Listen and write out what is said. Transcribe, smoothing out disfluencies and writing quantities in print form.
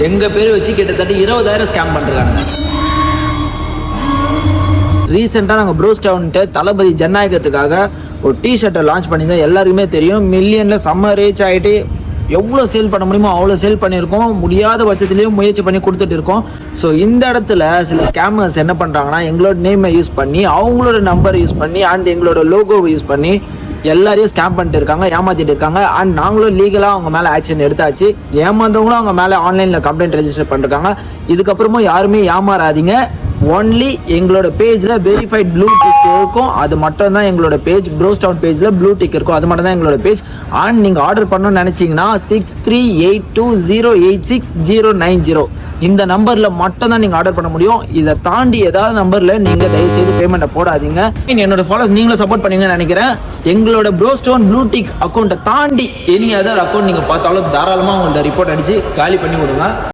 எங்கள் பேர் வச்சு கிட்டத்தட்ட 20,000 ஸ்கேம் பண்ணுறாங்க. ரீசெண்டாக நாங்கள் ப்ரோஸ்டவுன்ட்டு தளபதி ஜனநாயகத்துக்காக ஒரு டிஷர்ட்டை லான்ச் பண்ணியிருந்தோம். எல்லாருக்குமே தெரியும், மில்லியனில் செம்ம ரீச் ஆகிட்டு எவ்வளோ சேல் பண்ண முடியுமோ அவ்வளோ சேல் பண்ணியிருக்கோம். முடியாத பட்சத்துலேயும் முயற்சி பண்ணி கொடுத்துட்டு இருக்கோம். ஸோ இந்த இடத்துல சில ஸ்கேமர்ஸ் என்ன பண்ணுறாங்கன்னா, எங்களோட நேமை யூஸ் பண்ணி, அவங்களோட நம்பரை யூஸ் பண்ணி, அண்ட் எங்களோட லோகோவை யூஸ் பண்ணி எல்லாரையும் ஸ்கேம் பண்ணிட்டு இருக்காங்க, ஏமாத்திட்டு இருக்காங்க. அண்ட் நாங்களும் லீகலாக அவங்க மேலே ஆக்ஷன் எடுத்தாச்சு. ஏமாந்தவங்களும் அவங்க மேலே ஆன்லைனில் கம்ப்ளைண்ட் ரெஜிஸ்டர் பண்ணிருக்காங்க. இதுக்கப்புறமும் யாருமே ஏமாறாதீங்க. ஒன்லி எங்களோட பேஜில் வெரிஃபைட் ப்ளூ டிக் இருக்கும், அது மட்டும் தான் எங்களோட பேஜ். ப்ரோஸ்டவுன் பேஜில் ப்ளூ டிக் இருக்கும், அது மட்டும் தான் எங்களோட பேஜ். அண்ட் நீங்கள் ஆர்டர் பண்ணணும்னு நினச்சிங்கன்னா 6382086090 இந்த நம்பரில் மட்டும் தான் நீங்கள் ஆர்டர் பண்ண முடியும். இதை தாண்டி ஏதாவது நம்பரில் நீங்கள் தயவுசெய்து பேமெண்ட்டை போடாதீங்க. என்னோட ஃபாலோஸ் நீங்களும் சப்போர்ட் பண்ணுவீங்கன்னு நினைக்கிறேன். எங்களோட ப்ரோஸ்டவுன் ப்ளூ டிக் அக்கௌண்ட்டை தாண்டி எனி அதர் அக்கௌண்ட் நீங்கள் பார்த்தாலும் தாராளமாக உங்களோட ரிப்போர்ட் அடித்து காலி பண்ணி விடுங்க.